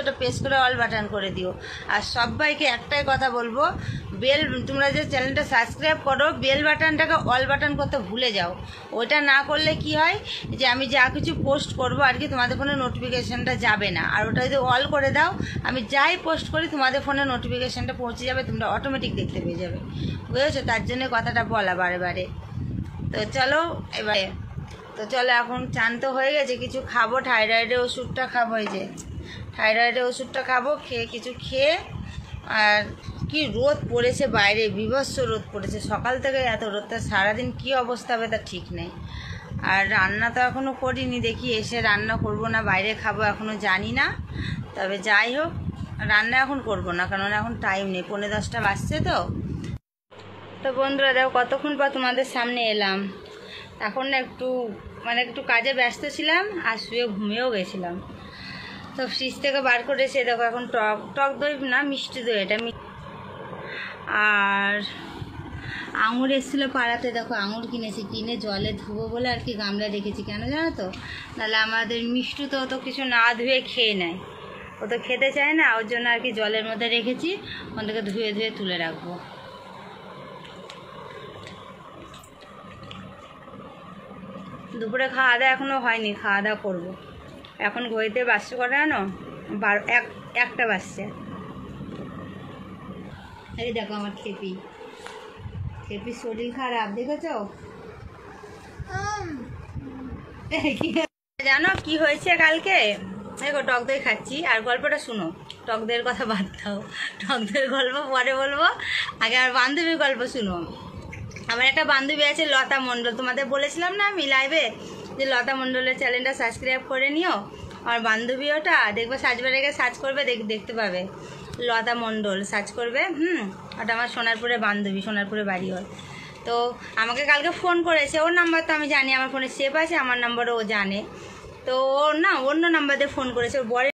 ওটা প্রেস করে all button করে দিও। আর সবাইকে একটাই কথা বলবো, তোমরা যে চ্যানেলটা সাবস্ক্রাইব করো, বেল বাটনটাকে অল বাটন করতে ভুলে যাও। ওইটা না করলে কি হয় যে আমি যা কিছু পোস্ট করবো আর কি তোমাদের ফোনে নোটিফিকেশানটা যাবে না। আর ওটা যদি অল করে দাও, আমি যাই পোস্ট করি তোমাদের ফোনে নোটিফিকেশানটা পৌঁছে যাবে, তোমরা অটোমেটিক দেখতে পেয়ে যাবে, বুঝেছো? তার জন্য কথাটা বলা বারে বারে। তো চলো এবারে, তো চলো এখন চান তো হয়ে গেছে, কিছু খাবো, থাইরয়েডের ওষুধটা খাবো, এই যে থাইরয়েডের ওষুধটা খাবো, খেয়ে আর কি রোদ পড়েছে বাইরে, বীভৎস রোদ পড়েছে সকাল থেকে, এত রোদটা সারাদিন কি অবস্থা হবে তা ঠিক নেই। আর রান্না তো এখনও করিনি, দেখি এসে রান্না করব না বাইরে খাবো এখনও জানি না। তবে যাই হোক, রান্না এখন করব না, কারণ এখন টাইম নেই, 9:45 বাজছে। তো বন্ধুরা দেখো কতক্ষণ পর তোমাদের সামনে এলাম। এখন না একটু কাজে ব্যস্ত ছিলাম আর শুয়ে ঘুমিয়েও গেছিলাম। তো ফ্রিজ থেকে বার করেছে, দেখো এখন টক দই না মিষ্টি দই, এটা আর আঙুর এসেছিলো পাড়াতে, দেখো আঙুর কিনে জলে ধুবো বলে আর কি গামলা রেখেছি। কেন জানো তো, নাহলে আমাদের মিষ্টি তো অত কিছু না ধুয়ে খেয়ে নেয়, ও তো খেতে চায় না, ওর জন্য আর কি জলের মধ্যে রেখেছি, ওখান থেকে ধুয়ে তুলে রাখবো। দুপুরে খাওয়া দাওয়া এখনও হয়নি, খাওয়া দাওয়া করবো এখন। ঘড়িতে বাজছে কটা জানো, 1টা বাজছে। এই দেখো আমার খেপির শরীর খারাপ, দেখেছো? জানো কি হয়েছে কালকে? দেখো টক দই খাচ্ছি আর গল্পটা শুনো। টক দইয়ের কথা বাদ দাও, টক দইয়ের গল্প পরে বলবো, আগে আর বান্ধবীর গল্প শুনো। আমার একটা বান্ধবী আছে লতা মণ্ডল, তোমাদের বলেছিলাম না আমি লাইভে যে লতা মণ্ডলের চ্যানেলটা সাবস্ক্রাইব করে নিও। আমার বান্ধবী ওটা দেখবে, সার্চবারে গিয়ে সার্চ করবে, দেখতে পাবে লতা মণ্ডল সার্চ করবে। ওটা আমার সোনারপুরের বান্ধবী, সোনারপুরে বাড়ি হয়। তো আমাকে কালকে ফোন করেছে, ওর নাম্বার তো আমি জানি, আমার ফোনে সেভ আছে, আমার নাম্বারও ও জানে। তো ও না অন্য নাম্বার দিয়ে ফোন করেছে, ওর বরের